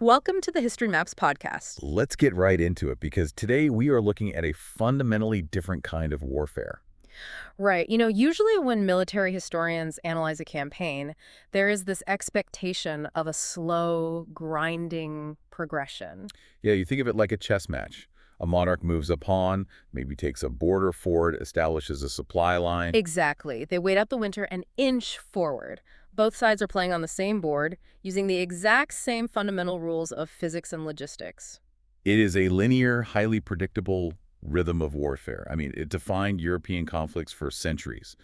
Welcome to the History Maps podcast. Let's get right into it because today we are looking at a fundamentally different kind of warfare. Right. Usually when military historians analyze a campaign, there is this expectation of a slow, grinding progression. Yeah, you think of it like a chess match. A monarch moves a pawn, maybe takes a border fort, establishes a supply line. Exactly. They wait out the winter and inch forward. Both sides are playing on the same board, using the exact same fundamental rules of physics and logistics. It is a linear, highly predictable rhythm of warfare. I mean, it defined European conflicts for centuries.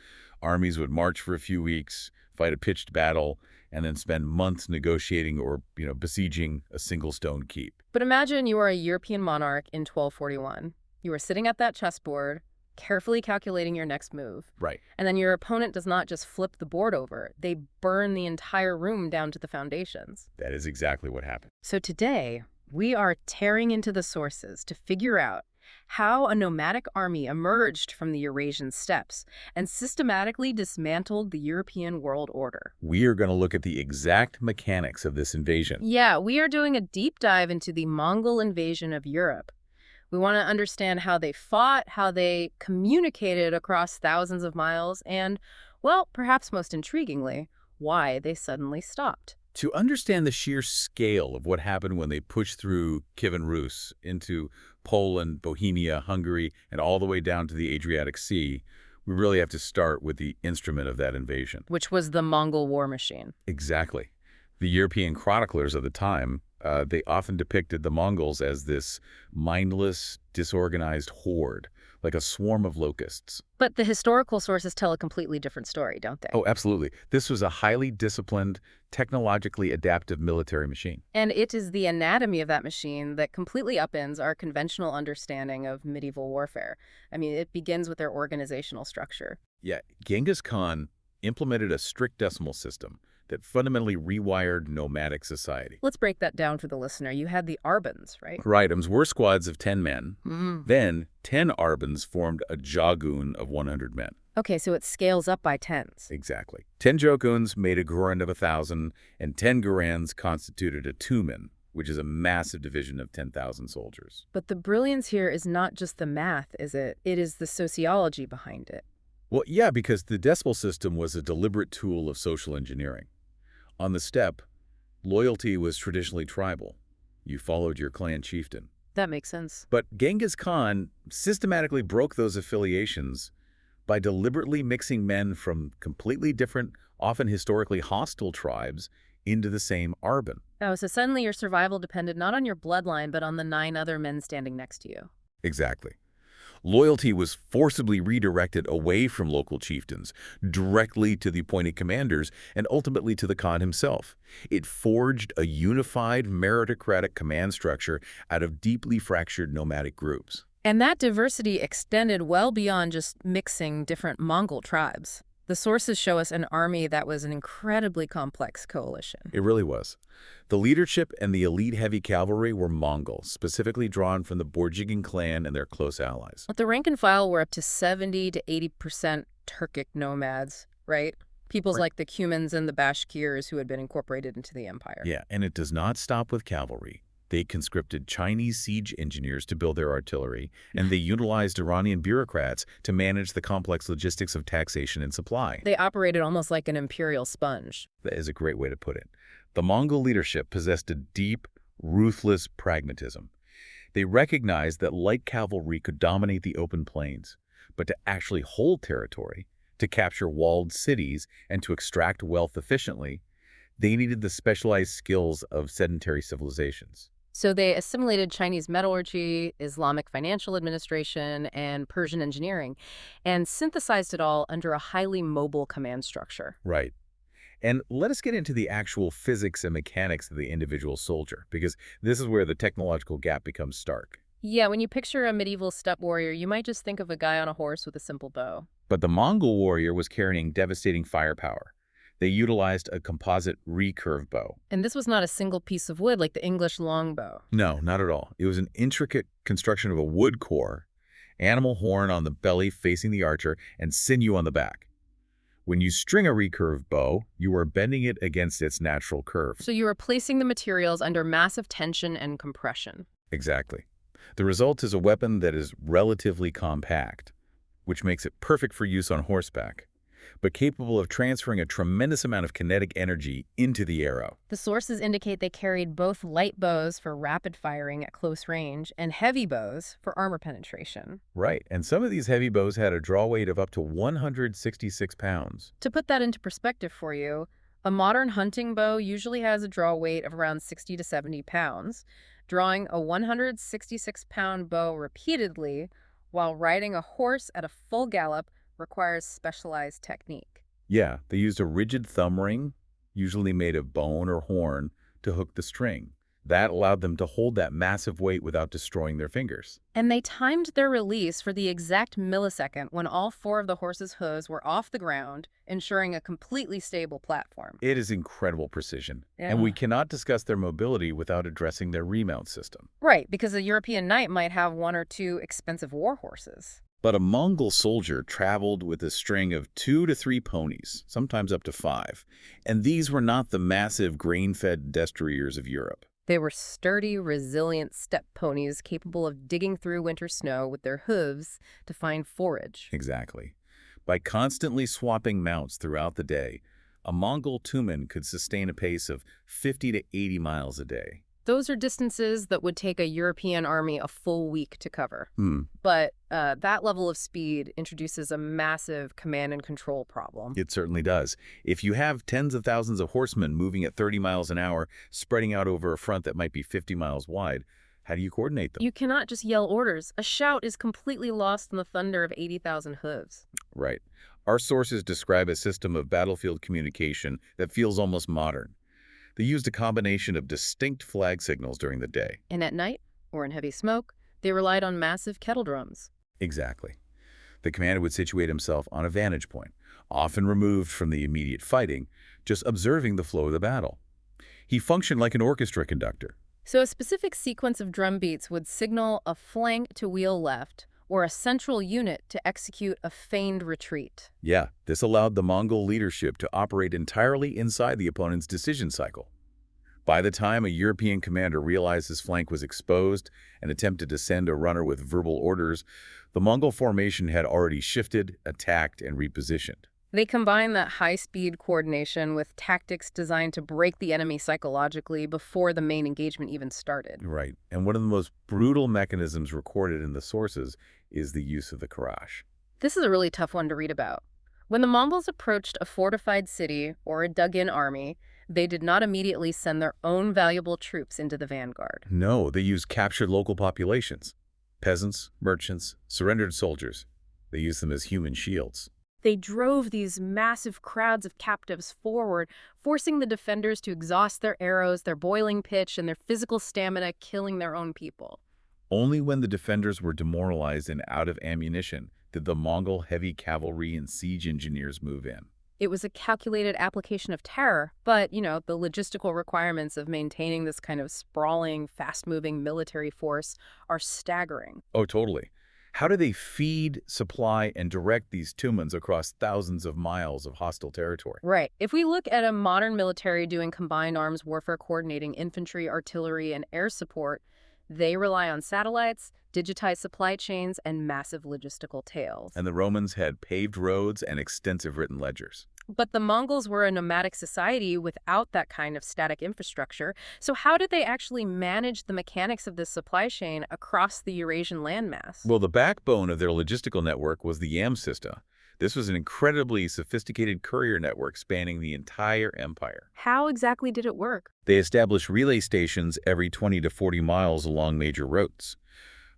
Armies would march for a few weeks, fight a pitched battle, and then spend months negotiating or, besieging a single stone keep. But imagine you are a European monarch in 1241. You are sitting at that chessboard, carefully calculating your next move. Right. And then your opponent does not just flip the board over, they burn the entire room down to the foundations. That is exactly what happened. So today, we are tearing into the sources to figure out how a nomadic army emerged from the Eurasian steppes and systematically dismantled the European world order. We are going to look at the exact mechanics of this invasion. Yeah, we are doing a deep dive into the Mongol invasion of Europe. We want to understand how they fought, how they communicated across thousands of miles, and, well, perhaps most intriguingly, why they suddenly stopped. To understand the sheer scale of what happened when they pushed through Kievan Rus into Poland, Bohemia, Hungary, and all the way down to the Adriatic Sea, we really have to start with the instrument of that invasion. Which was the Mongol war machine. Exactly. The European chroniclers of the time, they often depicted the Mongols as this mindless, disorganized horde, like a swarm of locusts. But the historical sources tell a completely different story, don't they? Oh, absolutely. This was a highly disciplined, technologically adaptive military machine. And it is the anatomy of that machine that completely upends our conventional understanding of medieval warfare. I mean, it begins with their organizational structure. Yeah, Genghis Khan implemented a strict decimal system that fundamentally rewired nomadic society. Let's break that down for the listener. You had the Arbans, right? Raidams were squads of 10 men. Mm. Then 10 Arbans formed a Jagun of 100 men. Okay, so it scales up by tens. Exactly. 10 Joguns made a Garand of 1,000, and 10 Garands constituted a Tumen, which is a massive division of 10,000 soldiers. But the brilliance here is not just the math, is it? It is the sociology behind it. Well, yeah, because the decimal system was a deliberate tool of social engineering. On the steppe, loyalty was traditionally tribal. You followed your clan chieftain. That makes sense. But Genghis Khan systematically broke those affiliations by deliberately mixing men from completely different, often historically hostile tribes into the same Arban. Oh, so suddenly your survival depended not on your bloodline, but on the 9 other men standing next to you. Exactly. Loyalty was forcibly redirected away from local chieftains, directly to the appointed commanders, and ultimately to the Khan himself. It forged a unified meritocratic command structure out of deeply fractured nomadic groups. And that diversity extended well beyond just mixing different Mongol tribes. The sources show us an army that was an incredibly complex coalition. It really was. The leadership and the elite heavy cavalry were Mongol, specifically drawn from the Borjigin clan and their close allies. But the rank and file were up to 70 to 80% Turkic nomads, right? Peoples Right. like the Cumans and the Bashkirs who had been incorporated into the empire. Yeah, and it does not stop with cavalry. They conscripted Chinese siege engineers to build their artillery, and they utilized Iranian bureaucrats to manage the complex logistics of taxation and supply. They operated almost like an imperial sponge. That is a great way to put it. The Mongol leadership possessed a deep, ruthless pragmatism. They recognized that light cavalry could dominate the open plains, but to actually hold territory, to capture walled cities, and to extract wealth efficiently, they needed the specialized skills of sedentary civilizations. So they assimilated Chinese metallurgy, Islamic financial administration, and Persian engineering, and synthesized it all under a highly mobile command structure. Right. And let us get into the actual physics and mechanics of the individual soldier, because this is where the technological gap becomes stark. Yeah, when you picture a medieval steppe warrior, you might just think of a guy on a horse with a simple bow. But the Mongol warrior was carrying devastating firepower. They utilized a composite recurve bow. And this was not a single piece of wood like the English longbow. No, not at all. It was an intricate construction of a wood core, animal horn on the belly facing the archer, and sinew on the back. When you string a recurve bow, you are bending it against its natural curve. So you are placing the materials under massive tension and compression. Exactly. The result is a weapon that is relatively compact, which makes it perfect for use on horseback, but capable of transferring a tremendous amount of kinetic energy into the arrow. The sources indicate they carried both light bows for rapid firing at close range and heavy bows for armor penetration. Right, and some of these heavy bows had a draw weight of up to 166 pounds. To put that into perspective for you, a modern hunting bow usually has a draw weight of around 60 to 70 pounds. Drawing a 166-pound bow repeatedly while riding a horse at a full gallop requires specialized technique. Yeah, they used a rigid thumb ring, usually made of bone or horn, to hook the string. That allowed them to hold that massive weight without destroying their fingers. And they timed their release for the exact millisecond when all four of the horse's hooves were off the ground, ensuring a completely stable platform. It is incredible precision, Yeah. and we cannot discuss their mobility without addressing their remount system. Right, because a European knight might have one or two expensive war horses. But a Mongol soldier traveled with a string of 2 to 3 ponies, sometimes up to 5, and these were not the massive grain-fed destriers of Europe. They were sturdy, resilient steppe ponies capable of digging through winter snow with their hooves to find forage. Exactly. By constantly swapping mounts throughout the day, a Mongol tumen could sustain a pace of 50 to 80 miles a day. Those are distances that would take a European army a full week to cover. Hmm. But that level of speed introduces a massive command and control problem. It certainly does. If you have tens of thousands of horsemen moving at 30 miles an hour, spreading out over a front that might be 50 miles wide, how do you coordinate them? You cannot just yell orders. A shout is completely lost in the thunder of 80,000 hooves. Right. Our sources describe a system of battlefield communication that feels almost modern. They used a combination of distinct flag signals during the day. And at night, or in heavy smoke, they relied on massive kettle drums. Exactly. The commander would situate himself on a vantage point, often removed from the immediate fighting, just observing the flow of the battle. He functioned like an orchestra conductor. So a specific sequence of drum beats would signal a flank to wheel left, or a central unit to execute a feigned retreat. Yeah, this allowed the Mongol leadership to operate entirely inside the opponent's decision cycle. By the time a European commander realized his flank was exposed and attempted to send a runner with verbal orders, the Mongol formation had already shifted, attacked, and repositioned. They combined that high-speed coordination with tactics designed to break the enemy psychologically before the main engagement even started. Right, and one of the most brutal mechanisms recorded in the sources is the use of the Karash. This is a really tough one to read about. When the Mongols approached a fortified city or a dug-in army, they did not immediately send their own valuable troops into the vanguard. No, they used captured local populations. Peasants, merchants, surrendered soldiers. They used them as human shields. They drove these massive crowds of captives forward, forcing the defenders to exhaust their arrows, their boiling pitch, and their physical stamina, killing their own people. Only when the defenders were demoralized and out of ammunition did the Mongol heavy cavalry and siege engineers move in. It was a calculated application of terror, but, the logistical requirements of maintaining this kind of sprawling, fast-moving military force are staggering. Oh, totally. How do they feed, supply, and direct these tumens across thousands of miles of hostile territory? Right. If we look at a modern military doing combined arms warfare coordinating infantry, artillery, and air support, they rely on satellites, digitized supply chains, and massive logistical tails. And the Romans had paved roads and extensive written ledgers. But the Mongols were a nomadic society without that kind of static infrastructure. So how did they actually manage the mechanics of this supply chain across the Eurasian landmass? Well, the backbone of their logistical network was the YAM system. This was an incredibly sophisticated courier network spanning the entire empire. How exactly did it work? They established relay stations every 20 to 40 miles along major routes.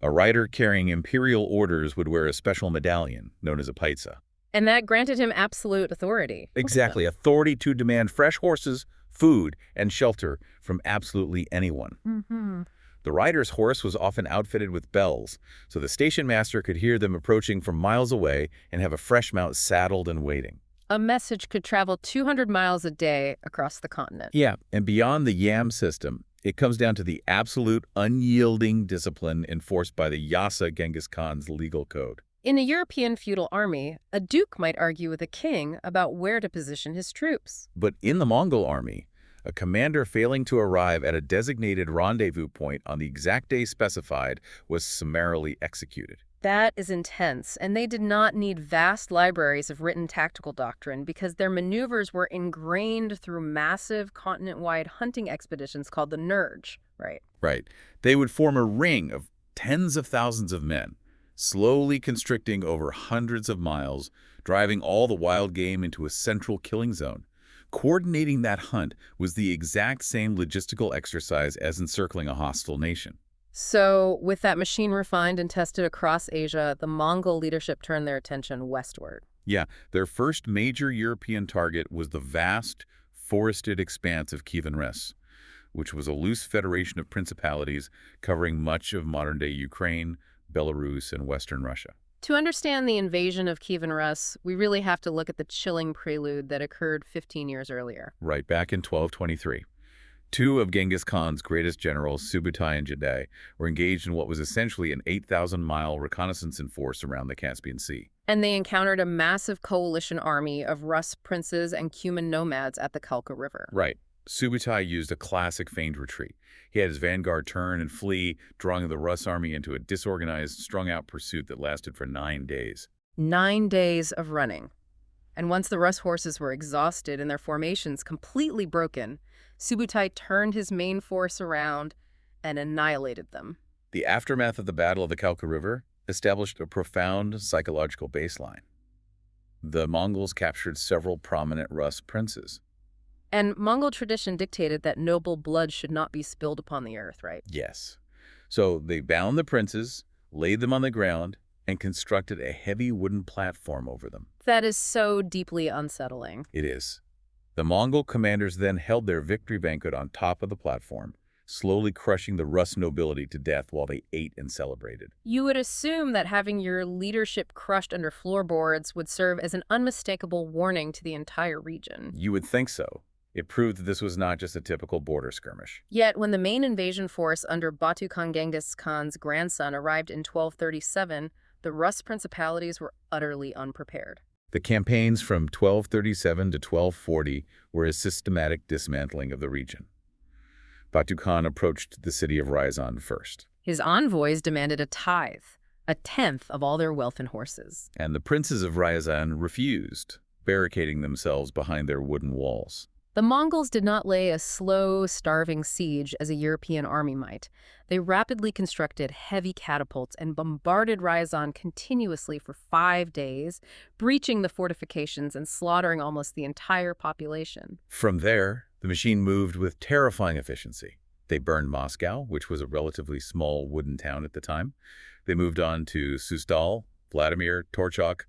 A rider carrying imperial orders would wear a special medallion, known as a paitsa. And that granted him absolute authority. Exactly, authority to demand fresh horses, food, and shelter from absolutely anyone. Mm-hmm. The rider's horse was often outfitted with bells, so the station master could hear them approaching from miles away and have a fresh mount saddled and waiting. A message could travel 200 miles a day across the continent. Yeah, and beyond the YAM system, it comes down to the absolute unyielding discipline enforced by the Yasa Genghis Khan's legal code. In a European feudal army, a duke might argue with a king about where to position his troops. But in the Mongol army, a commander failing to arrive at a designated rendezvous point on the exact day specified was summarily executed. That is intense, and they did not need vast libraries of written tactical doctrine because their maneuvers were ingrained through massive continent-wide hunting expeditions called the Nurge, right? Right. They would form a ring of tens of thousands of men, slowly constricting over hundreds of miles, driving all the wild game into a central killing zone. Coordinating that hunt was the exact same logistical exercise as encircling a hostile nation. So, with that machine refined and tested across Asia, the Mongol leadership turned their attention westward. Yeah, their first major European target was the vast, forested expanse of Kievan Rus, which was a loose federation of principalities covering much of modern-day Ukraine, Belarus, and Western Russia. To understand the invasion of Kievan Rus, we really have to look at the chilling prelude that occurred 15 years earlier. Right back in 1223. Two of Genghis Khan's greatest generals, Subutai and Jadai, were engaged in what was essentially an 8,000-mile reconnaissance in force around the Caspian Sea. And they encountered a massive coalition army of Rus princes and Cuman nomads at the Kalka River. Right. Subutai used a classic feigned retreat. He had his vanguard turn and flee, drawing the Rus army into a disorganized, strung-out pursuit that lasted for 9 days. 9 days of running. And once the Rus horses were exhausted and their formations completely broken, Subutai turned his main force around and annihilated them. The aftermath of the Battle of the Kalka River established a profound psychological baseline. The Mongols captured several prominent Rus princes. And Mongol tradition dictated that noble blood should not be spilled upon the earth, right? Yes. So they bound the princes, laid them on the ground, and constructed a heavy wooden platform over them. That is so deeply unsettling. It is. The Mongol commanders then held their victory banquet on top of the platform, slowly crushing the Rus nobility to death while they ate and celebrated. You would assume that having your leadership crushed under floorboards would serve as an unmistakable warning to the entire region. You would think so. It proved that this was not just a typical border skirmish. Yet, when the main invasion force under Batu Khan Genghis Khan's grandson arrived in 1237, the Rus principalities were utterly unprepared. The campaigns from 1237 to 1240 were a systematic dismantling of the region. Batu Khan approached the city of Ryazan first, His envoys demanded a tithe, a tenth of all their wealth and horses. and the princes of Ryazan refused, barricading themselves behind their wooden walls. The Mongols did not lay a slow, starving siege as a European army might. They rapidly constructed heavy catapults and bombarded Ryazan continuously for 5 days, breaching the fortifications and slaughtering almost the entire population. From there, the machine moved with terrifying efficiency. They burned Moscow, which was a relatively small wooden town at the time. They moved on to Suzdal, Vladimir, Torchok,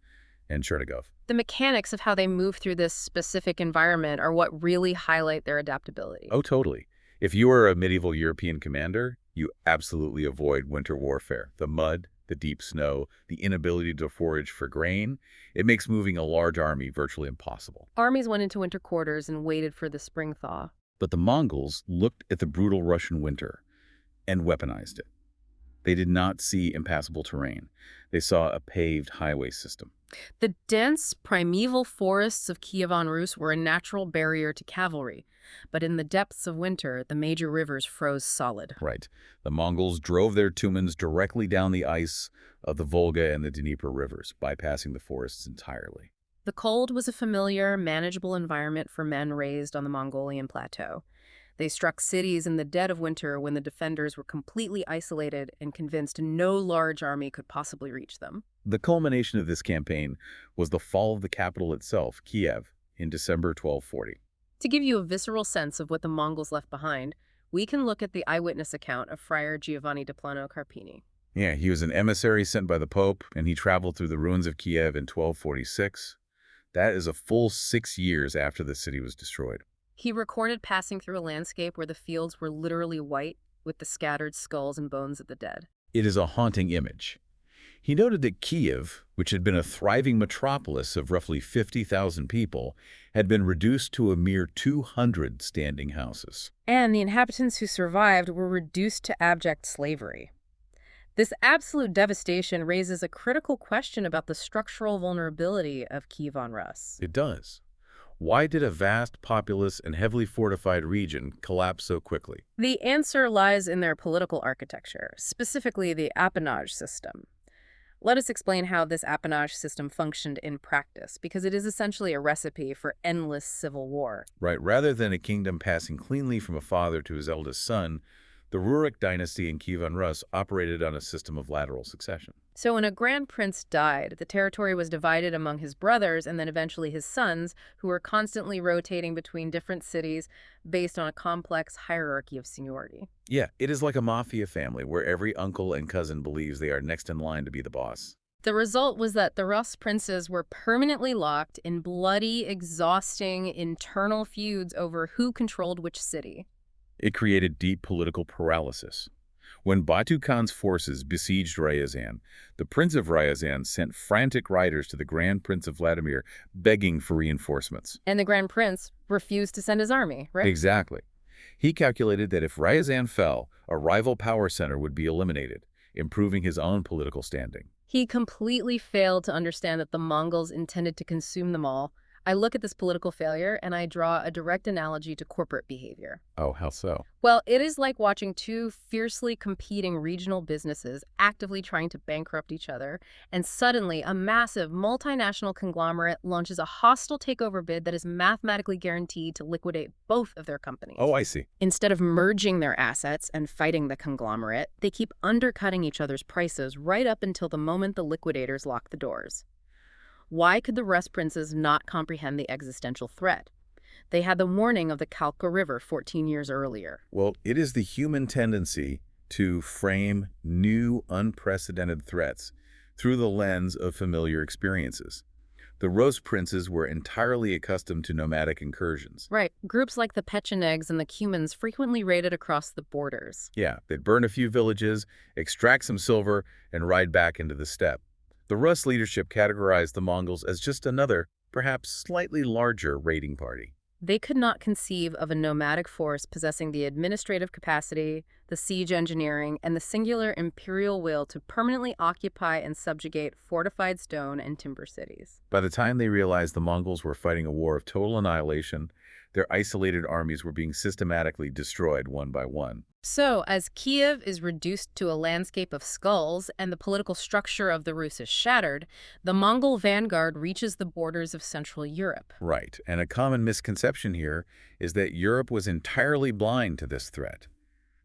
and Chernigov. The mechanics of how they move through this specific environment are what really highlight their adaptability. Oh, totally. If you are a medieval European commander, you absolutely avoid winter warfare. The mud, the deep snow, the inability to forage for grain, it makes moving a large army virtually impossible. Armies went into winter quarters and waited for the spring thaw. But the Mongols looked at the brutal Russian winter and weaponized it. They did not see impassable terrain. They saw a paved highway system. The dense, primeval forests of Kievan Rus were a natural barrier to cavalry, but in the depths of winter, the major rivers froze solid. Right. The Mongols drove their Tumans directly down the ice of the Volga and the Dnieper rivers, bypassing the forests entirely. The cold was a familiar, manageable environment for men raised on the Mongolian plateau. They struck cities in the dead of winter when the defenders were completely isolated and convinced no large army could possibly reach them. The culmination of this campaign was the fall of the capital itself, Kiev, in December 1240. To give you a visceral sense of what the Mongols left behind, we can look at the eyewitness account of Friar Giovanni di Plano Carpini. Yeah, he was an emissary sent by the Pope, and he traveled through the ruins of Kiev in 1246. That is a full 6 years after the city was destroyed. He recorded passing through a landscape where the fields were literally white with the scattered skulls and bones of the dead. It is a haunting image. He noted that Kiev, which had been a thriving metropolis of roughly 50,000 people, had been reduced to a mere 200 standing houses. And the inhabitants who survived were reduced to abject slavery. This absolute devastation raises a critical question about the structural vulnerability of Kievan Rus. It does. Why did a vast, populous, and heavily fortified region collapse so quickly? The answer lies in their political architecture, specifically the appanage system. Let us explain how this appanage system functioned in practice, because it is essentially a recipe for endless civil war. Right, rather than a kingdom passing cleanly from a father to his eldest son, the Rurik dynasty in Kievan Rus operated on a system of lateral succession. So when a grand prince died, the territory was divided among his brothers and then eventually his sons, who were constantly rotating between different cities based on a complex hierarchy of seniority. Yeah, it is like a mafia family where every uncle and cousin believes they are next in line to be the boss. The result was that the Rus princes were permanently locked in bloody, exhausting internal feuds over who controlled which city. It created deep political paralysis. When Batu Khan's forces besieged Ryazan, the Prince of Ryazan sent frantic riders to the Grand Prince of Vladimir begging for reinforcements. And the Grand Prince refused to send his army, right? Exactly. He calculated that if Ryazan fell, a rival power center would be eliminated, improving his own political standing. He completely failed to understand that the Mongols intended to consume them all. I look at this political failure and I draw a direct analogy to corporate behavior. Oh, how so? Well, it is like watching two fiercely competing regional businesses actively trying to bankrupt each other, and suddenly a massive multinational conglomerate launches a hostile takeover bid that is mathematically guaranteed to liquidate both of their companies. Oh, I see. Instead of merging their assets and fighting the conglomerate, they keep undercutting each other's prices right up until the moment the liquidators lock the doors. Why could the Rus princes not comprehend the existential threat? They had the warning of the Kalka River 14 years earlier. Well, it is the human tendency to frame new, unprecedented threats through the lens of familiar experiences. The Rus princes were entirely accustomed to nomadic incursions. Right. Groups like the Pechenegs and the Cumans frequently raided across the borders. Yeah, they'd burn a few villages, extract some silver, and ride back into the steppe. The Rus leadership categorized the Mongols as just another, perhaps slightly larger, raiding party. They could not conceive of a nomadic force possessing the administrative capacity, the siege engineering, and the singular imperial will to permanently occupy and subjugate fortified stone and timber cities. By the time they realized the Mongols were fighting a war of total annihilation, their isolated armies were being systematically destroyed one by one. So, as Kiev is reduced to a landscape of skulls and the political structure of the Rus is shattered, the Mongol vanguard reaches the borders of Central Europe. Right, and a common misconception here is that Europe was entirely blind to this threat,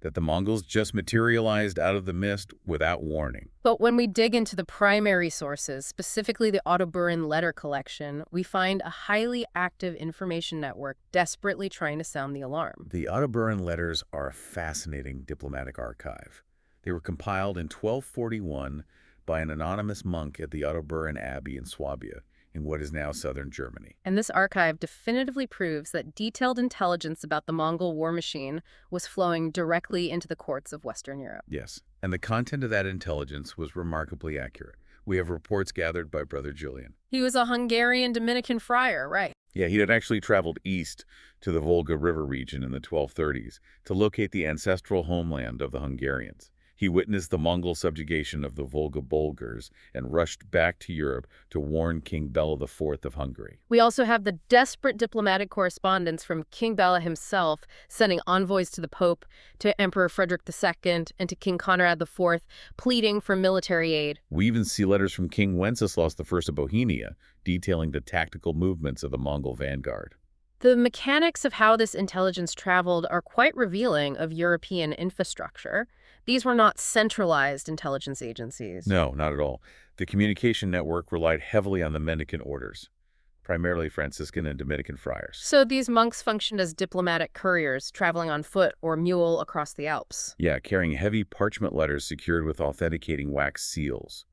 that the Mongols just materialized out of the mist without warning. But when we dig into the primary sources, specifically the Ottoburin letter collection, we find a highly active information network desperately trying to sound the alarm. The Ottoburin letters are a fascinating diplomatic archive. They were compiled in 1241 by an anonymous monk at the Ottoburin Abbey in Swabia, in what is now southern Germany. And this archive definitively proves that detailed intelligence about the Mongol war machine was flowing directly into the courts of Western Europe. Yes, and the content of that intelligence was remarkably accurate. We have reports gathered by Brother Julian. He was a Hungarian Dominican friar, right? Yeah, he had actually traveled east to the Volga River region in the 1230s to locate the ancestral homeland of the Hungarians. He witnessed the Mongol subjugation of the Volga Bulgars and rushed back to Europe to warn King Bela IV of Hungary. We also have the desperate diplomatic correspondence from King Bela himself, sending envoys to the Pope, to Emperor Frederick II, and to King Conrad IV, pleading for military aid. We even see letters from King Wenceslaus I of Bohemia detailing the tactical movements of the Mongol vanguard. The mechanics of how this intelligence traveled are quite revealing of European infrastructure. These were not centralized intelligence agencies. No, not at all. The communication network relied heavily on the mendicant orders, primarily Franciscan and Dominican friars. So these monks functioned as diplomatic couriers, traveling on foot or mule across the Alps. Yeah, carrying heavy parchment letters secured with authenticating wax seals.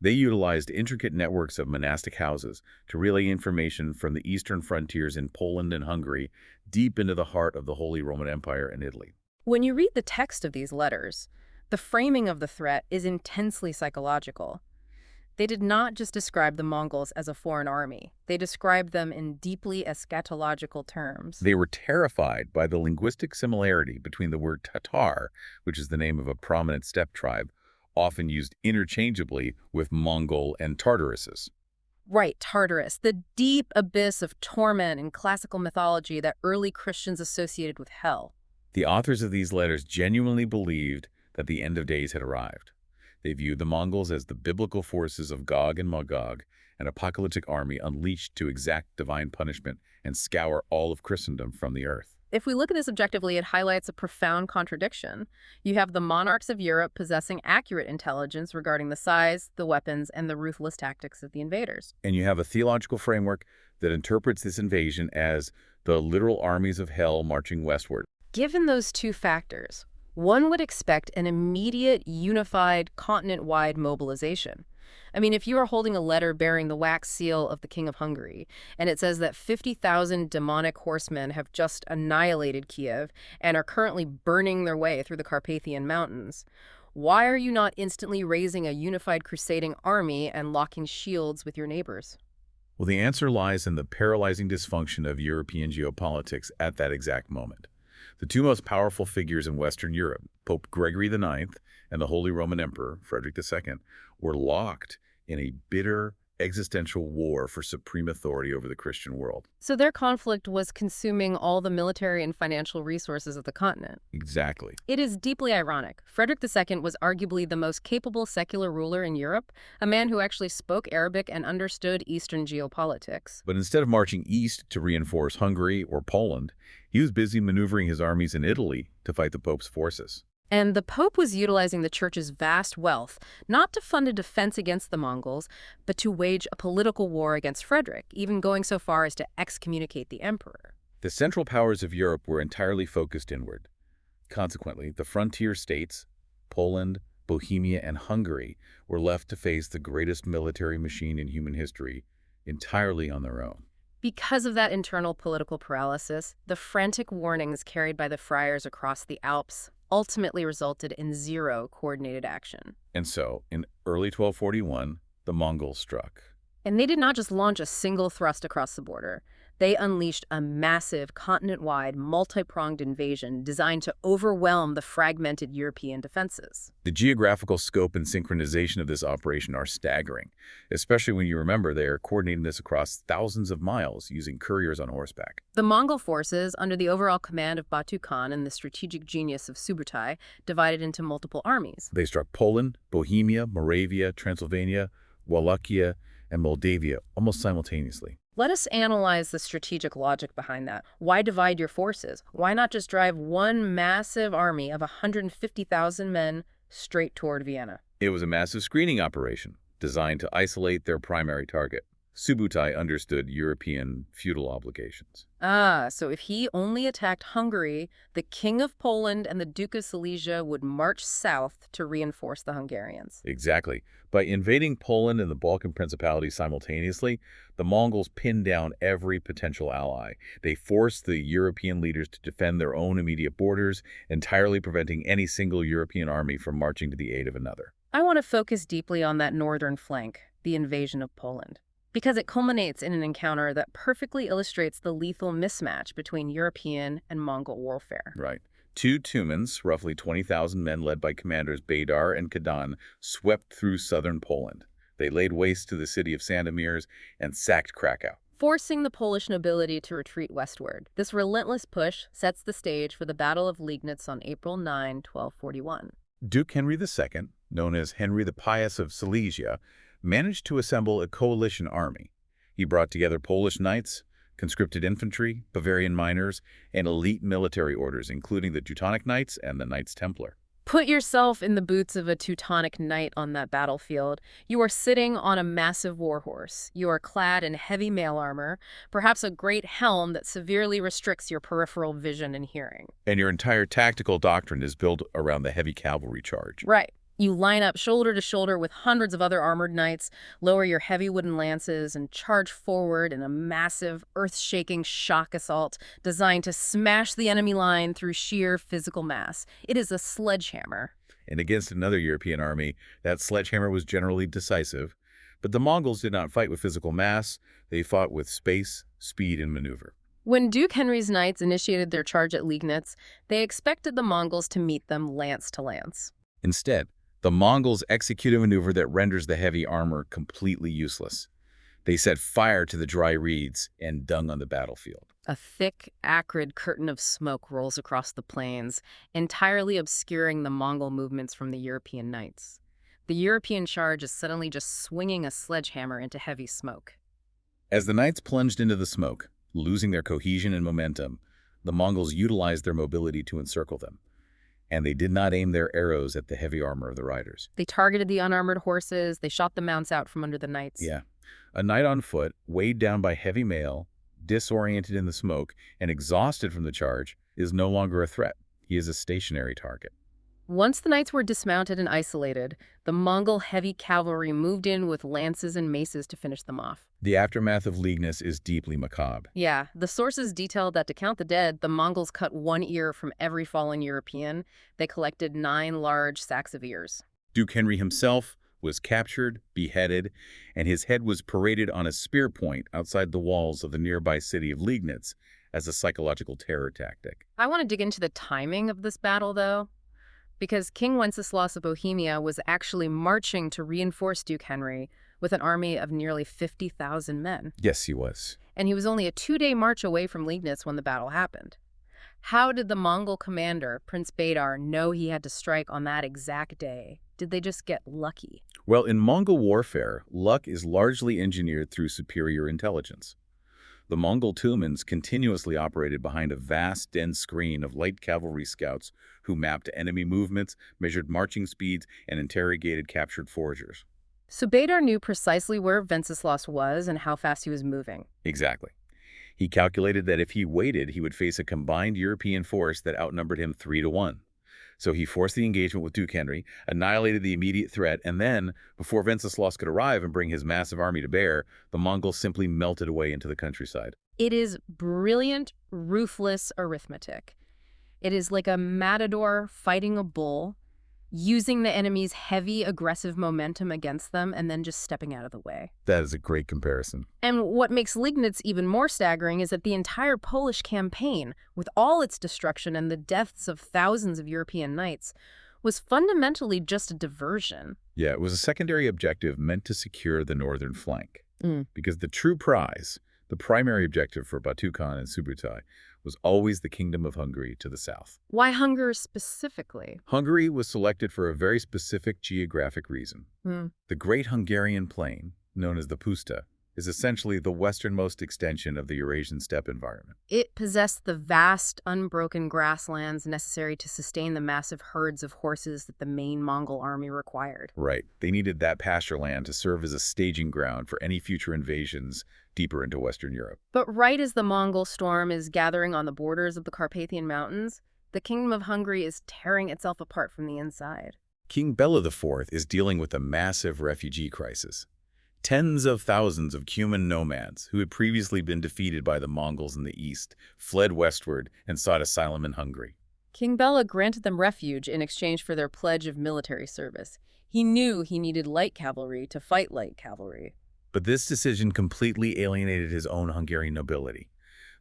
They utilized intricate networks of monastic houses to relay information from the eastern frontiers in Poland and Hungary deep into the heart of the Holy Roman Empire and Italy. When you read the text of these letters, the framing of the threat is intensely psychological. They did not just describe the Mongols as a foreign army. They described them in deeply eschatological terms. They were terrified by the linguistic similarity between the word Tatar, which is the name of a prominent steppe tribe, often used interchangeably with Mongol and Tartaruses. Right, Tartarus, the deep abyss of torment in classical mythology that early Christians associated with hell. The authors of these letters genuinely believed that the end of days had arrived. They viewed the Mongols as the biblical forces of Gog and Magog, an apocalyptic army unleashed to exact divine punishment and scour all of Christendom from the earth. If we look at this objectively, it highlights a profound contradiction. You have the monarchs of Europe possessing accurate intelligence regarding the size, the weapons, and the ruthless tactics of the invaders. And you have a theological framework that interprets this invasion as the literal armies of hell marching westward. Given those two factors, one would expect an immediate, unified, continent-wide mobilization. I mean, if you are holding a letter bearing the wax seal of the King of Hungary, and it says that 50,000 demonic horsemen have just annihilated Kiev and are currently burning their way through the Carpathian Mountains, why are you not instantly raising a unified crusading army and locking shields with your neighbors? Well, the answer lies in the paralyzing dysfunction of European geopolitics at that exact moment. The two most powerful figures in Western Europe, Pope Gregory IX and the Holy Roman Emperor, Frederick II, were locked in a bitter existential war for supreme authority over the Christian world. So their conflict was consuming all the military and financial resources of the continent. Exactly. It is deeply ironic. Frederick II was arguably the most capable secular ruler in Europe, a man who actually spoke Arabic and understood Eastern geopolitics. But instead of marching east to reinforce Hungary or Poland, he was busy maneuvering his armies in Italy to fight the Pope's forces. And the Pope was utilizing the church's vast wealth, not to fund a defense against the Mongols, but to wage a political war against Frederick, even going so far as to excommunicate the emperor. The central powers of Europe were entirely focused inward. Consequently, the frontier states, Poland, Bohemia, and Hungary, were left to face the greatest military machine in human history entirely on their own. Because of that internal political paralysis, the frantic warnings carried by the friars across the Alps ultimately resulted in zero coordinated action. And so, in early 1241, the Mongols struck. And they did not just launch a single thrust across the border. They unleashed a massive, continent-wide, multi-pronged invasion designed to overwhelm the fragmented European defenses. The geographical scope and synchronization of this operation are staggering, especially when you remember they are coordinating this across thousands of miles using couriers on horseback. The Mongol forces, under the overall command of Batu Khan and the strategic genius of Subutai, divided into multiple armies. They struck Poland, Bohemia, Moravia, Transylvania, Wallachia, and Moldavia almost simultaneously. Let us analyze the strategic logic behind that. Why divide your forces? Why not just drive one massive army of 150,000 men straight toward Vienna? It was a massive screening operation designed to isolate their primary target. Subutai understood European feudal obligations. So if he only attacked Hungary, the King of Poland and the Duke of Silesia would march south to reinforce the Hungarians. Exactly. By invading Poland and the Balkan Principalities simultaneously, the Mongols pinned down every potential ally. They forced the European leaders to defend their own immediate borders, entirely preventing any single European army from marching to the aid of another. I want to focus deeply on that northern flank, the invasion of Poland, because it culminates in an encounter that perfectly illustrates the lethal mismatch between European and Mongol warfare. Right. Two Tumans, roughly 20,000 men led by commanders Baydar and Kadan, swept through southern Poland. They laid waste to the city of Sandomierz and sacked Krakow, forcing the Polish nobility to retreat westward. This relentless push sets the stage for the Battle of Liegnitz on April 9, 1241. Duke Henry II, known as Henry the Pious of Silesia, managed to assemble a coalition army. He brought together Polish knights, conscripted infantry, Bavarian miners, and elite military orders, including the Teutonic Knights and the Knights Templar. Put yourself in the boots of a Teutonic knight on that battlefield. You are sitting on a massive warhorse. You are clad in heavy mail armor, perhaps a great helm that severely restricts your peripheral vision and hearing. And your entire tactical doctrine is built around the heavy cavalry charge. Right. You line up shoulder to shoulder with hundreds of other armored knights, lower your heavy wooden lances, and charge forward in a massive, earth-shaking shock assault designed to smash the enemy line through sheer physical mass. It is a sledgehammer. And against another European army, that sledgehammer was generally decisive. But the Mongols did not fight with physical mass. They fought with space, speed, and maneuver. When Duke Henry's knights initiated their charge at Liegnitz, they expected the Mongols to meet them lance to lance. Instead, The Mongols execute a maneuver that renders the heavy armor completely useless. They set fire to the dry reeds and dung on the battlefield. A thick, acrid curtain of smoke rolls across the plains, entirely obscuring the Mongol movements from the European knights. The European charge is suddenly just swinging a sledgehammer into heavy smoke. As the knights plunged into the smoke, losing their cohesion and momentum, the Mongols utilized their mobility to encircle them, and they did not aim their arrows at the heavy armor of the riders. They targeted the unarmored horses, they shot the mounts out from under the knights. Yeah. A knight on foot, weighed down by heavy mail, disoriented in the smoke, and exhausted from the charge, is no longer a threat. He is a stationary target. Once the knights were dismounted and isolated, the Mongol heavy cavalry moved in with lances and maces to finish them off. The aftermath of Liegnitz is deeply macabre. Yeah, the sources detail that to count the dead, the Mongols cut one ear from every fallen European. They collected 9 large sacks of ears. Duke Henry himself was captured, beheaded, and his head was paraded on a spear point outside the walls of the nearby city of Liegnitz as a psychological terror tactic. I want to dig into the timing of this battle, though, because King Wenceslas of Bohemia was actually marching to reinforce Duke Henry with an army of nearly 50,000 men. Yes, he was. And he was only a 2-day march away from Liegnitz when the battle happened. How did the Mongol commander, Prince Badar, know he had to strike on that exact day? Did they just get lucky? Well, in Mongol warfare, luck is largely engineered through superior intelligence. The Mongol Tumans continuously operated behind a vast, dense screen of light cavalry scouts who mapped enemy movements, measured marching speeds, and interrogated captured foragers. So Badar knew precisely where Wenceslas was and how fast he was moving. Exactly. He calculated that if he waited, he would face a combined European force that outnumbered him 3-1. So he forced the engagement with Duke Henry, annihilated the immediate threat, and then, before Wenceslas could arrive and bring his massive army to bear, the Mongols simply melted away into the countryside. It is brilliant, ruthless arithmetic. It is like a matador fighting a bull, using the enemy's heavy, aggressive momentum against them and then just stepping out of the way. That is a great comparison. And what makes Liegnitz even more staggering is that the entire Polish campaign, with all its destruction and the deaths of thousands of European knights, was fundamentally just a diversion. Yeah, it was a secondary objective meant to secure the northern flank. Mm. Because the true prize, the primary objective for Batu Khan and Subutai, was always the Kingdom of Hungary to the south. Why Hungary specifically? Hungary was selected for a very specific geographic reason. Mm. The Great Hungarian Plain, known as the Puszta, is essentially the westernmost extension of the Eurasian steppe environment. It possessed the vast, unbroken grasslands necessary to sustain the massive herds of horses that the main Mongol army required. Right. They needed that pasture land to serve as a staging ground for any future invasions deeper into Western Europe. But right as the Mongol storm is gathering on the borders of the Carpathian Mountains, the Kingdom of Hungary is tearing itself apart from the inside. King Bela IV is dealing with a massive refugee crisis. Tens of thousands of Cuman nomads who had previously been defeated by the Mongols in the east fled westward and sought asylum in Hungary. King Bela granted them refuge in exchange for their pledge of military service. He knew he needed light cavalry to fight light cavalry. But this decision completely alienated his own Hungarian nobility.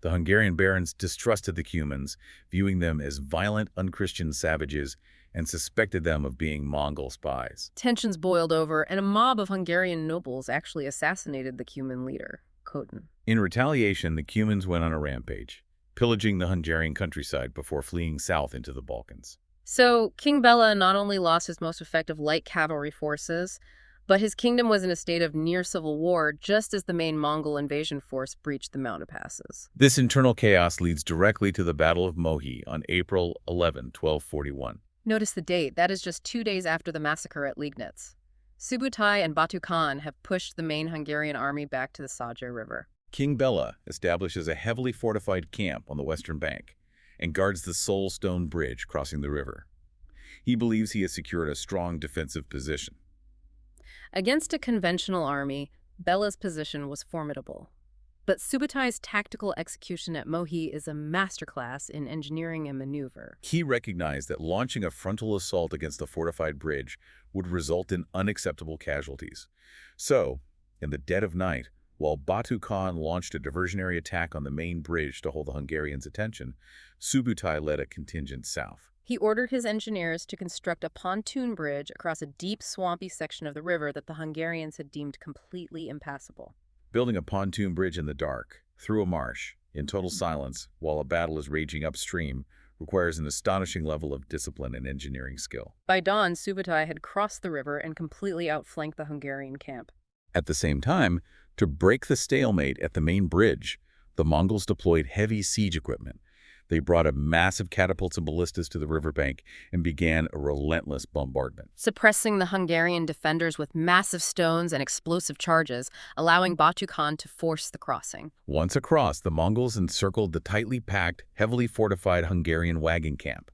The Hungarian barons distrusted the Cumans, viewing them as violent, unchristian savages, and suspected them of being Mongol spies. Tensions boiled over, and a mob of Hungarian nobles actually assassinated the Cuman leader, Khotin. In retaliation, the Cumans went on a rampage, pillaging the Hungarian countryside before fleeing south into the Balkans. So King Bela not only lost his most effective light cavalry forces, but his kingdom was in a state of near civil war just as the main Mongol invasion force breached the mountain passes. This internal chaos leads directly to the Battle of Mohi on April 11, 1241. Notice the date. That is just 2 days after the massacre at Liegnitz. Subutai and Batu Khan have pushed the main Hungarian army back to the Saja River. King Bela establishes a heavily fortified camp on the western bank and guards the Soul Stone Bridge crossing the river. He believes he has secured a strong defensive position. Against a conventional army, Bela's position was formidable. But Subutai's tactical execution at Mohi is a masterclass in engineering and maneuver. He recognized that launching a frontal assault against the fortified bridge would result in unacceptable casualties. So, in the dead of night, while Batu Khan launched a diversionary attack on the main bridge to hold the Hungarians' attention, Subutai led a contingent south. He ordered his engineers to construct a pontoon bridge across a deep, swampy section of the river that the Hungarians had deemed completely impassable. Building a pontoon bridge in the dark, through a marsh, in total silence, while a battle is raging upstream, requires an astonishing level of discipline and engineering skill. By dawn, Subutai had crossed the river and completely outflanked the Hungarian camp. At the same time, to break the stalemate at the main bridge, the Mongols deployed heavy siege equipment. They brought a massive catapults and ballistas to the riverbank and began a relentless bombardment. Suppressing the Hungarian defenders with massive stones and explosive charges, allowing Batu Khan to force the crossing. Once across, the Mongols encircled the tightly packed, heavily fortified Hungarian wagon camp.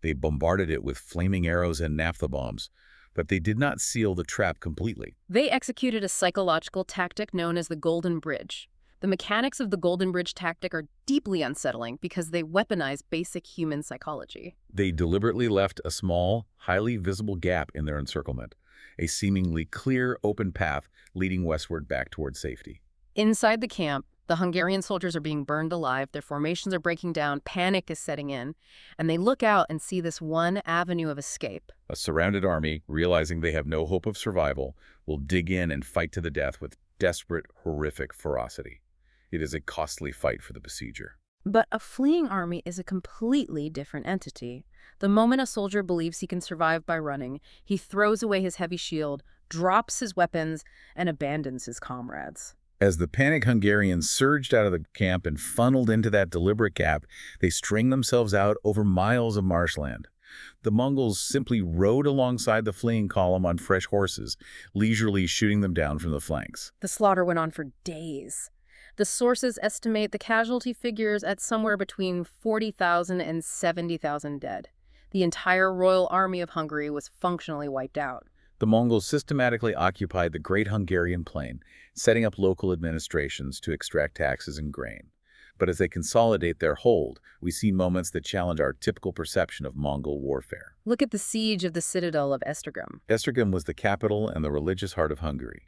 They bombarded it with flaming arrows and naphtha bombs, but they did not seal the trap completely. They executed a psychological tactic known as the Golden Bridge. The mechanics of the Golden Bridge tactic are deeply unsettling because they weaponize basic human psychology. They deliberately left a small, highly visible gap in their encirclement, a seemingly clear, open path leading westward back toward safety. Inside the camp, the Hungarian soldiers are being burned alive, their formations are breaking down, panic is setting in, and they look out and see this one avenue of escape. A surrounded army, realizing they have no hope of survival, will dig in and fight to the death with desperate, horrific ferocity. It is a costly fight for the besieger. But a fleeing army is a completely different entity. The moment a soldier believes he can survive by running, he throws away his heavy shield, drops his weapons, and abandons his comrades. As the panicked Hungarians surged out of the camp and funneled into that deliberate gap, they string themselves out over miles of marshland. The Mongols simply rode alongside the fleeing column on fresh horses, leisurely shooting them down from the flanks. The slaughter went on for days. The sources estimate the casualty figures at somewhere between 40,000 and 70,000 dead. The entire royal army of Hungary was functionally wiped out. The Mongols systematically occupied the Great Hungarian Plain, setting up local administrations to extract taxes and grain. But as they consolidate their hold, we see moments that challenge our typical perception of Mongol warfare. Look at the siege of the citadel of Esztergom. Esztergom was the capital and the religious heart of Hungary.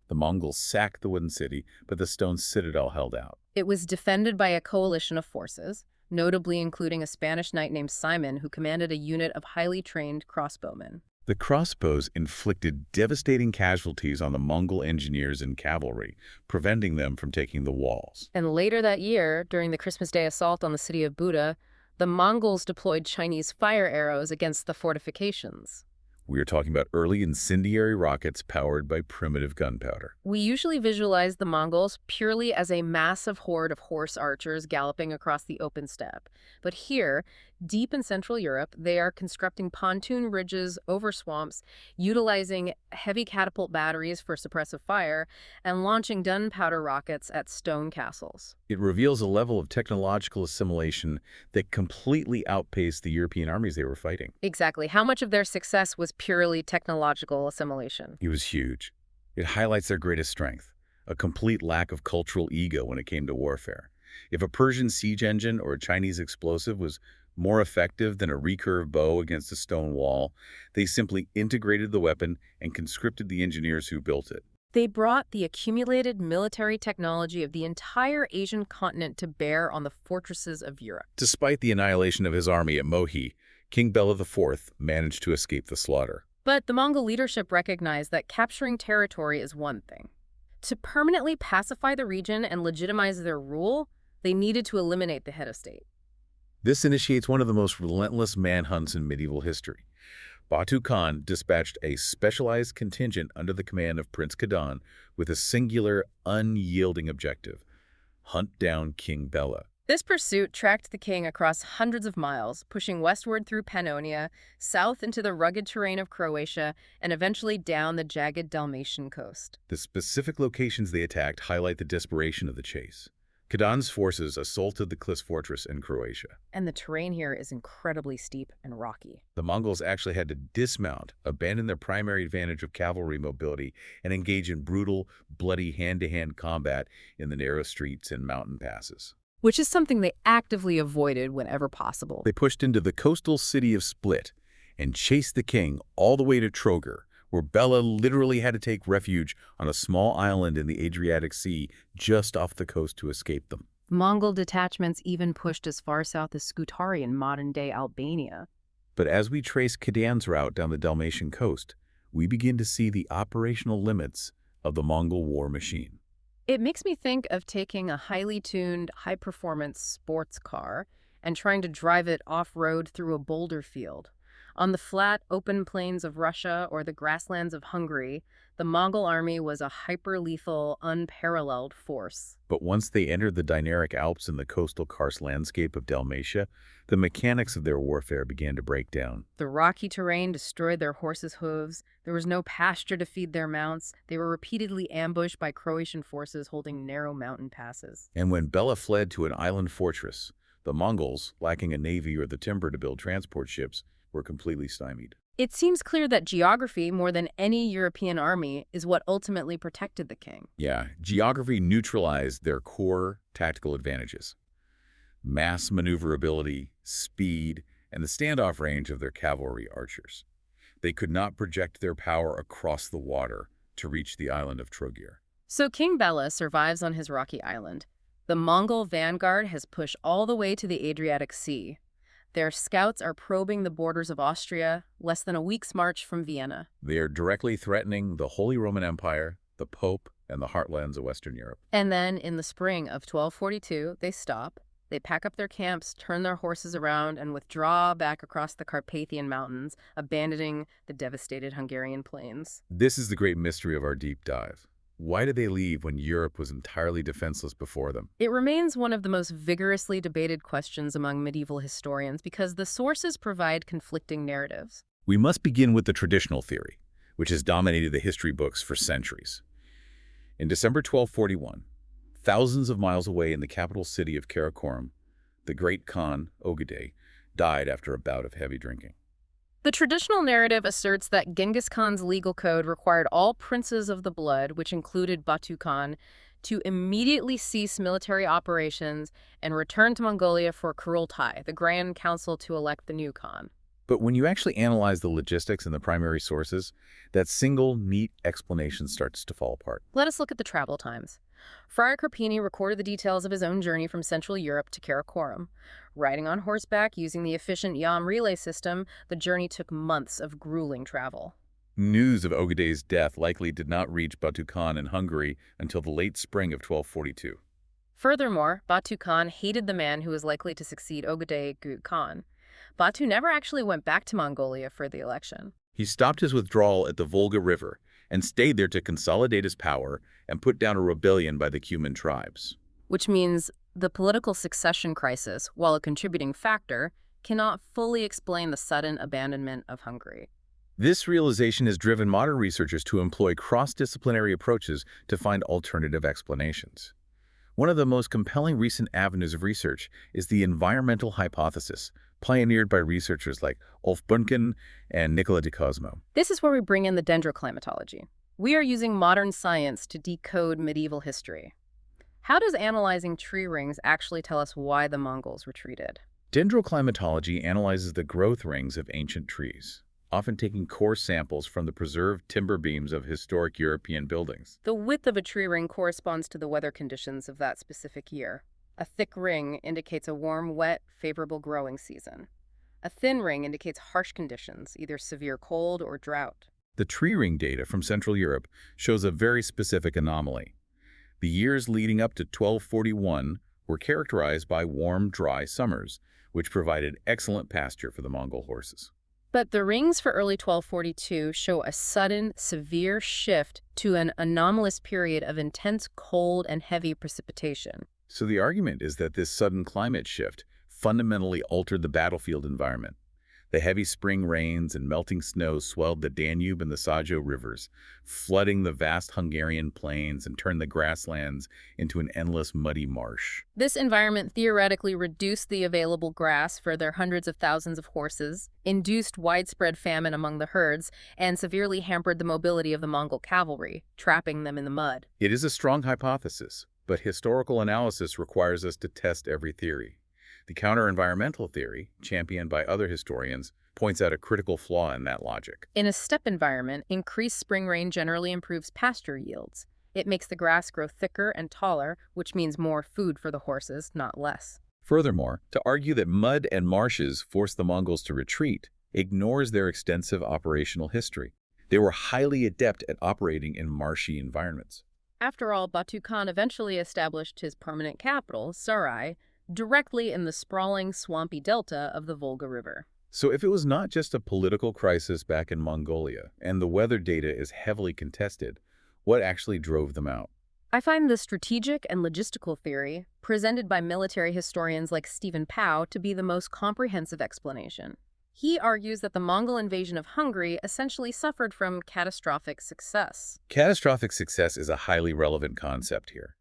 The Mongols sacked the wooden city, but the stone citadel held out. It was defended by a coalition of forces, notably including a Spanish knight named Simon who commanded a unit of highly trained crossbowmen. The crossbows inflicted devastating casualties on the Mongol engineers and cavalry, preventing them from taking the walls. And later that year, during the Christmas Day assault on the city of Buda, the Mongols deployed Chinese fire arrows against the fortifications. We are talking about early incendiary rockets powered by primitive gunpowder. We usually visualize the Mongols purely as a massive horde of horse archers galloping across the open steppe. But here, deep in Central Europe, they are constructing pontoon bridges over swamps, utilizing heavy catapult batteries for suppressive fire, and launching gunpowder rockets at stone castles. It reveals a level of technological assimilation that completely outpaced the European armies they were fighting. Exactly. How much of their success was purely technological assimilation? It was huge. It highlights their greatest strength, a complete lack of cultural ego when it came to warfare. If a Persian siege engine or a Chinese explosive was more effective than a recurve bow against a stone wall, they simply integrated the weapon and conscripted the engineers who built it. They brought the accumulated military technology of the entire Asian continent to bear on the fortresses of Europe. Despite the annihilation of his army at Mohi, King Bela IV managed to escape the slaughter. But the Mongol leadership recognized that capturing territory is one thing. To permanently pacify the region and legitimize their rule, they needed to eliminate the head of state. This initiates one of the most relentless manhunts in medieval history. Batu Khan dispatched a specialized contingent under the command of Prince Kadan with a singular, unyielding objective: hunt down King Bela. This pursuit tracked the king across hundreds of miles, pushing westward through Pannonia, south into the rugged terrain of Croatia, and eventually down the jagged Dalmatian coast. The specific locations they attacked highlight the desperation of the chase. Kadan's forces assaulted the Klis fortress in Croatia. And the terrain here is incredibly steep and rocky. The Mongols actually had to dismount, abandon their primary advantage of cavalry mobility, and engage in brutal, bloody hand-to-hand combat in the narrow streets and mountain passes. Which is something they actively avoided whenever possible. They pushed into the coastal city of Split and chased the king all the way to Trogar, where Bela literally had to take refuge on a small island in the Adriatic Sea just off the coast to escape them. Mongol detachments even pushed as far south as Scutari in modern-day Albania. But as we trace Khadan's route down the Dalmatian coast, we begin to see the operational limits of the Mongol war machine. It makes me think of taking a highly tuned, high-performance sports car and trying to drive it off-road through a boulder field. On the flat, open plains of Russia or the grasslands of Hungary, the Mongol army was a hyper-lethal, unparalleled force. But once they entered the Dinaric Alps and the coastal karst landscape of Dalmatia, the mechanics of their warfare began to break down. The rocky terrain destroyed their horses' hooves. There was no pasture to feed their mounts. They were repeatedly ambushed by Croatian forces holding narrow mountain passes. And when Bela fled to an island fortress, the Mongols, lacking a navy or the timber to build transport ships, were completely stymied. It seems clear that geography, more than any European army, is what ultimately protected the king. Yeah, geography neutralized their core tactical advantages. Mass maneuverability, speed, and the standoff range of their cavalry archers. They could not project their power across the water to reach the island of Trogir. So King Bela survives on his rocky island. The Mongol vanguard has pushed all the way to the Adriatic Sea. Their scouts are probing the borders of Austria, less than a week's march from Vienna. They are directly threatening the Holy Roman Empire, the Pope, and the heartlands of Western Europe. And then, in the spring of 1242, they stop. They pack up their camps, turn their horses around, and withdraw back across the Carpathian Mountains, abandoning the devastated Hungarian plains. This is the great mystery of our deep dive. Why did they leave when Europe was entirely defenseless before them? It remains one of the most vigorously debated questions among medieval historians because the sources provide conflicting narratives. We must begin with the traditional theory, which has dominated the history books for centuries. In December 1241, thousands of miles away in the capital city of Karakorum, the great Khan, Ogedei, died after a bout of heavy drinking. The traditional narrative asserts that Genghis Khan's legal code required all princes of the blood, which included Batu Khan, to immediately cease military operations and return to Mongolia for Kurultai, the Grand Council to elect the new Khan. But when you actually analyze the logistics and the primary sources, that single, neat explanation starts to fall apart. Let us look at the travel times. Friar Carpini recorded the details of his own journey from Central Europe to Karakorum. Riding on horseback using the efficient Yam relay system, the journey took months of grueling travel. News of Ogedei's death likely did not reach Batu Khan in Hungary until the late spring of 1242. Furthermore, Batu Khan hated the man who was likely to succeed Ogedei Khan. Batu never actually went back to Mongolia for the election. He stopped his withdrawal at the Volga River and stayed there to consolidate his power and put down a rebellion by the Cuman tribes. Which means the political succession crisis, while a contributing factor, cannot fully explain the sudden abandonment of Hungary. This realization has driven modern researchers to employ cross-disciplinary approaches to find alternative explanations. One of the most compelling recent avenues of research is the environmental hypothesis, pioneered by researchers like Ulf Bunken and Nicola di Cosmo. This is where we bring in the dendroclimatology. We are using modern science to decode medieval history. How does analyzing tree rings actually tell us why the Mongols retreated? Dendroclimatology analyzes the growth rings of ancient trees, often taking core samples from the preserved timber beams of historic European buildings. The width of a tree ring corresponds to the weather conditions of that specific year. A thick ring indicates a warm, wet, favorable growing season. A thin ring indicates harsh conditions, either severe cold or drought. The tree ring data from Central Europe shows a very specific anomaly. The years leading up to 1241 were characterized by warm, dry summers, which provided excellent pasture for the Mongol horses. But the rings for early 1242 show a sudden, severe shift to an anomalous period of intense cold and heavy precipitation. So the argument is that this sudden climate shift fundamentally altered the battlefield environment. The heavy spring rains and melting snow swelled the Danube and the Sajo rivers, flooding the vast Hungarian plains and turned the grasslands into an endless muddy marsh. This environment theoretically reduced the available grass for their hundreds of thousands of horses, induced widespread famine among the herds, and severely hampered the mobility of the Mongol cavalry, trapping them in the mud. It is a strong hypothesis, but historical analysis requires us to test every theory. The counter-environmental theory, championed by other historians, points out a critical flaw in that logic. In a steppe environment, increased spring rain generally improves pasture yields. It makes the grass grow thicker and taller, which means more food for the horses, not less. Furthermore, to argue that mud and marshes forced the Mongols to retreat ignores their extensive operational history. They were highly adept at operating in marshy environments. After all, Batu Khan eventually established his permanent capital, Sarai, directly in the sprawling, swampy delta of the Volga River. So if it was not just a political crisis back in Mongolia, and the weather data is heavily contested, what actually drove them out? I find the strategic and logistical theory, presented by military historians like Stephen Pao, to be the most comprehensive explanation. He argues that the Mongol invasion of Hungary essentially suffered from catastrophic success. Catastrophic success is a highly relevant concept here.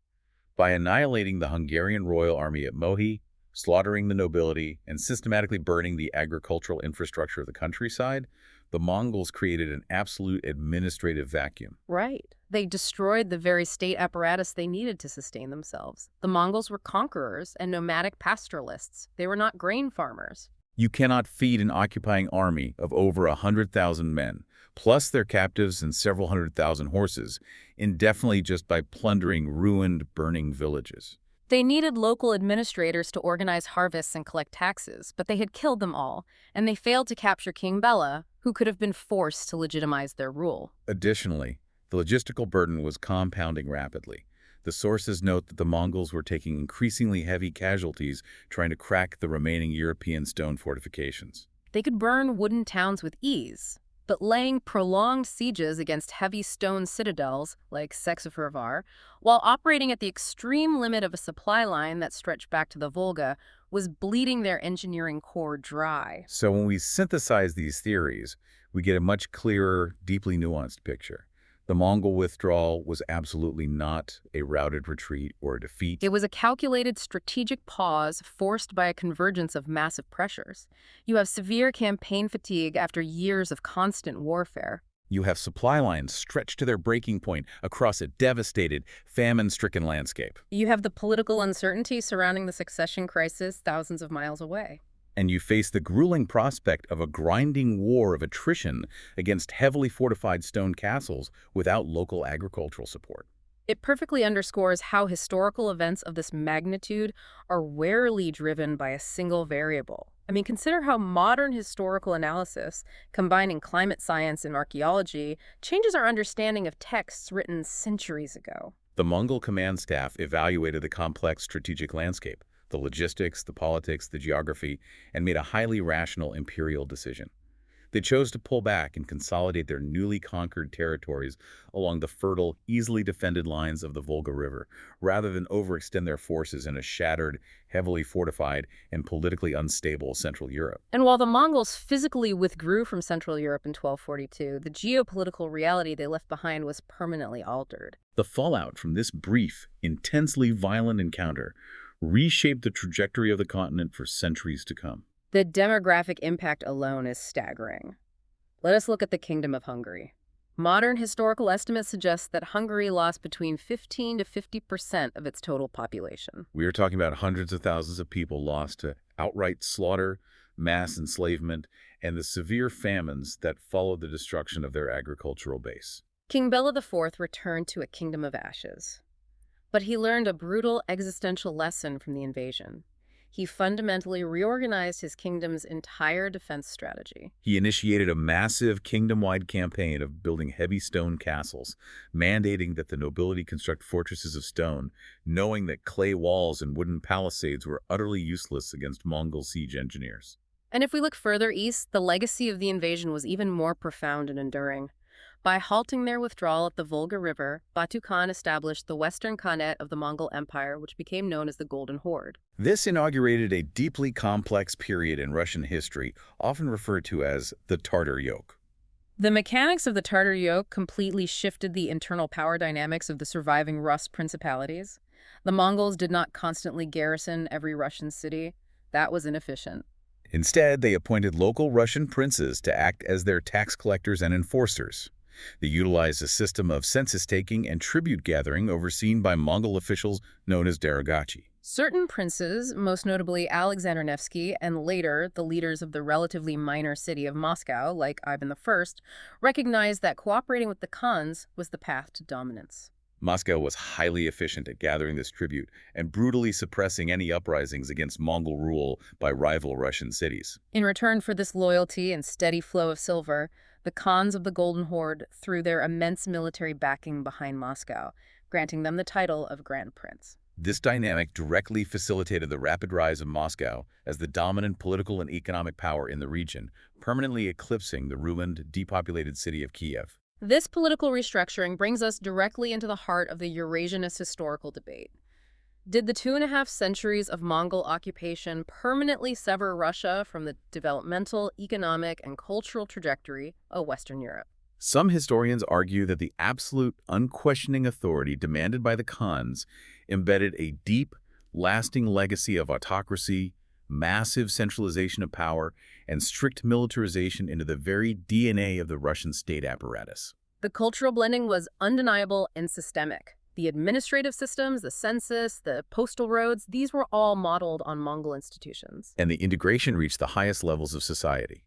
By annihilating the Hungarian royal army at Mohi, slaughtering the nobility, and systematically burning the agricultural infrastructure of the countryside, the Mongols created an absolute administrative vacuum. Right. They destroyed the very state apparatus they needed to sustain themselves. The Mongols were conquerors and nomadic pastoralists. They were not grain farmers. You cannot feed an occupying army of over 100,000 men, plus their captives and several 100,000 horses, indefinitely just by plundering ruined, burning villages. They needed local administrators to organize harvests and collect taxes, but they had killed them all, and they failed to capture King Bela, who could have been forced to legitimize their rule. Additionally, the logistical burden was compounding rapidly. The sources note that the Mongols were taking increasingly heavy casualties trying to crack the remaining European stone fortifications. They could burn wooden towns with ease, but laying prolonged sieges against heavy stone citadels, like Sexafervar, while operating at the extreme limit of a supply line that stretched back to the Volga, was bleeding their engineering core dry. So when we synthesize these theories, we get a much clearer, deeply nuanced picture. The Mongol withdrawal was absolutely not a routed retreat or a defeat. It was a calculated strategic pause forced by a convergence of massive pressures. You have severe campaign fatigue after years of constant warfare. You have supply lines stretched to their breaking point across a devastated, famine-stricken landscape. You have the political uncertainty surrounding the succession crisis thousands of miles away. And you face the grueling prospect of a grinding war of attrition against heavily fortified stone castles without local agricultural support. It perfectly underscores how historical events of this magnitude are rarely driven by a single variable. I mean, consider how modern historical analysis, combining climate science and archaeology, changes our understanding of texts written centuries ago. The Mongol command staff evaluated the complex strategic landscape, the logistics, the politics, the geography, and made a highly rational imperial decision. They chose to pull back and consolidate their newly conquered territories along the fertile, easily defended lines of the Volga River, rather than overextend their forces in a shattered, heavily fortified, and politically unstable Central Europe. And while the Mongols physically withdrew from Central Europe in 1242, the geopolitical reality they left behind was permanently altered. The fallout from this brief, intensely violent encounter reshaped the trajectory of the continent for centuries to come. The demographic impact alone is staggering. Let us look at the Kingdom of Hungary. Modern historical estimates suggest that Hungary lost between 15 to 50% of its total population. We are talking about hundreds of thousands of people lost to outright slaughter, mass enslavement, and the severe famines that followed the destruction of their agricultural base. King Bela IV returned to a kingdom of ashes. But he learned a brutal existential lesson from the invasion. He fundamentally reorganized his kingdom's entire defense strategy. He initiated a massive kingdom-wide campaign of building heavy stone castles, mandating that the nobility construct fortresses of stone, knowing that clay walls and wooden palisades were utterly useless against Mongol siege engineers. And if we look further east, the legacy of the invasion was even more profound and enduring. By halting their withdrawal at the Volga River, Batu Khan established the Western Khanate of the Mongol Empire, which became known as the Golden Horde. This inaugurated a deeply complex period in Russian history, often referred to as the Tartar Yoke. The mechanics of the Tartar Yoke completely shifted the internal power dynamics of the surviving Rus principalities. The Mongols did not constantly garrison every Russian city. That was inefficient. Instead, they appointed local Russian princes to act as their tax collectors and enforcers. They utilized a system of census-taking and tribute-gathering overseen by Mongol officials known as Daragachi. Certain princes, most notably Alexander Nevsky and later the leaders of the relatively minor city of Moscow, like Ivan I, recognized that cooperating with the Khans was the path to dominance. Moscow was highly efficient at gathering this tribute and brutally suppressing any uprisings against Mongol rule by rival Russian cities. In return for this loyalty and steady flow of silver, the Khans of the Golden Horde threw their immense military backing behind Moscow, granting them the title of Grand Prince. This dynamic directly facilitated the rapid rise of Moscow as the dominant political and economic power in the region, permanently eclipsing the ruined, depopulated city of Kiev. This political restructuring brings us directly into the heart of the Eurasianist historical debate. Did the 2.5 centuries of Mongol occupation permanently sever Russia from the developmental, economic, and cultural trajectory of Western Europe? Some historians argue that the absolute, unquestioning authority demanded by the Khans embedded a deep, lasting legacy of autocracy, massive centralization of power, and strict militarization into the very DNA of the Russian state apparatus. The cultural blending was undeniable and systemic. The administrative systems, the census, the postal roads, these were all modeled on Mongol institutions. And the integration reached the highest levels of society.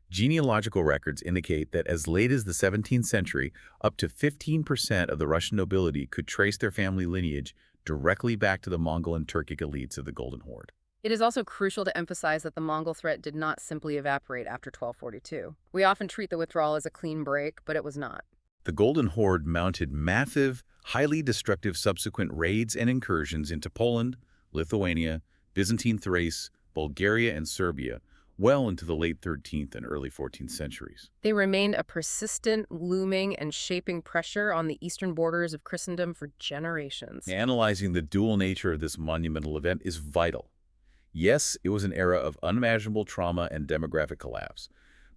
Genealogical records indicate that as late as the 17th century, up to 15% of the Russian nobility could trace their family lineage directly back to the Mongol and Turkic elites of the Golden Horde. It is also crucial to emphasize that the Mongol threat did not simply evaporate after 1242. We often treat the withdrawal as a clean break, but it was not. The Golden Horde mounted massive, highly destructive subsequent raids and incursions into Poland, Lithuania, Byzantine Thrace, Bulgaria, and Serbia, well into the late 13th and early 14th centuries. They remained a persistent, looming, and shaping pressure on the eastern borders of Christendom for generations. Analyzing the dual nature of this monumental event is vital. Yes, it was an era of unimaginable trauma and demographic collapse,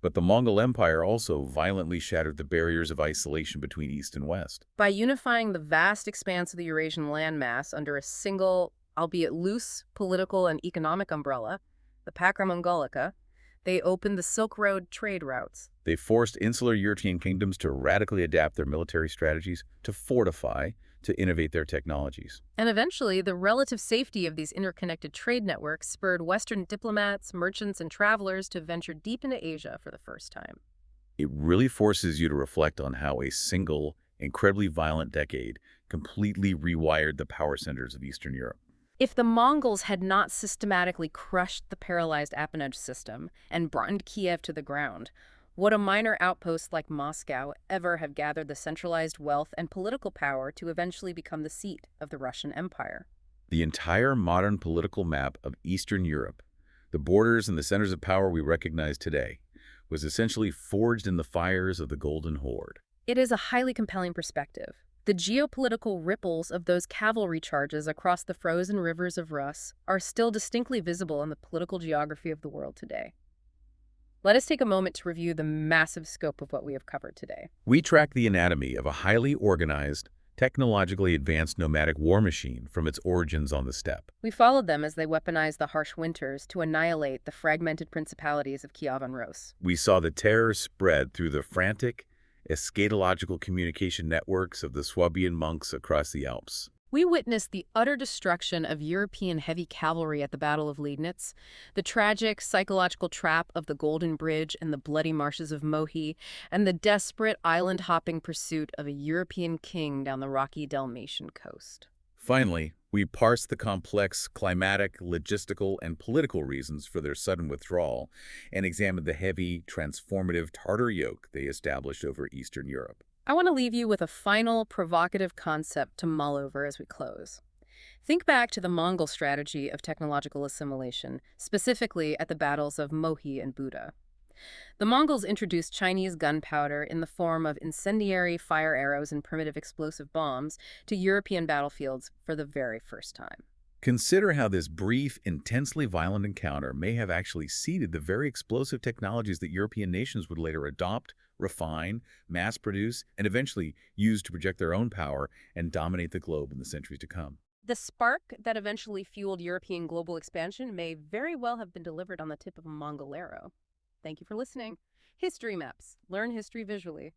but the Mongol Empire also violently shattered the barriers of isolation between East and West. By unifying the vast expanse of the Eurasian landmass under a single, albeit loose, political and economic umbrella, the Pakra Mongolica, they opened the Silk Road trade routes. They forced insular European kingdoms to radically adapt their military strategies, to fortify, to innovate their technologies. And eventually, the relative safety of these interconnected trade networks spurred Western diplomats, merchants, and travelers to venture deep into Asia for the first time. It really forces you to reflect on how a single, incredibly violent decade completely rewired the power centers of Eastern Europe. If the Mongols had not systematically crushed the paralyzed appanage system and brought Kiev to the ground, would a minor outpost like Moscow ever have gathered the centralized wealth and political power to eventually become the seat of the Russian Empire? The entire modern political map of Eastern Europe, the borders and the centers of power we recognize today, was essentially forged in the fires of the Golden Horde. It is a highly compelling perspective. The geopolitical ripples of those cavalry charges across the frozen rivers of Rus are still distinctly visible in the political geography of the world today. Let us take a moment to review the massive scope of what we have covered today. We track the anatomy of a highly organized, technologically advanced nomadic war machine from its origins on the steppe. We followed them as they weaponized the harsh winters to annihilate the fragmented principalities of Kiev and Rus. We saw the terror spread through the frantic, eschatological communication networks of the Swabian monks across the Alps. We witnessed the utter destruction of European heavy cavalry at the Battle of Liegnitz, the tragic psychological trap of the Golden Bridge and the bloody marshes of Mohi, and the desperate island-hopping pursuit of a European king down the rocky Dalmatian coast. Finally, we parsed the complex climatic, logistical, and political reasons for their sudden withdrawal and examined the heavy, transformative Tartar yoke they established over Eastern Europe. I want to leave you with a final, provocative concept to mull over as we close. Think back to the Mongol strategy of technological assimilation, specifically at the battles of Mohi and Buda. The Mongols introduced Chinese gunpowder in the form of incendiary fire arrows and primitive explosive bombs to European battlefields for the very first time. Consider how this brief, intensely violent encounter may have actually seeded the very explosive technologies that European nations would later adopt, refine, mass-produce, and eventually use to project their own power and dominate the globe in the centuries to come. The spark that eventually fueled European global expansion may very well have been delivered on the tip of a Mongol arrow. Thank you for listening. History Maps. Learn history visually.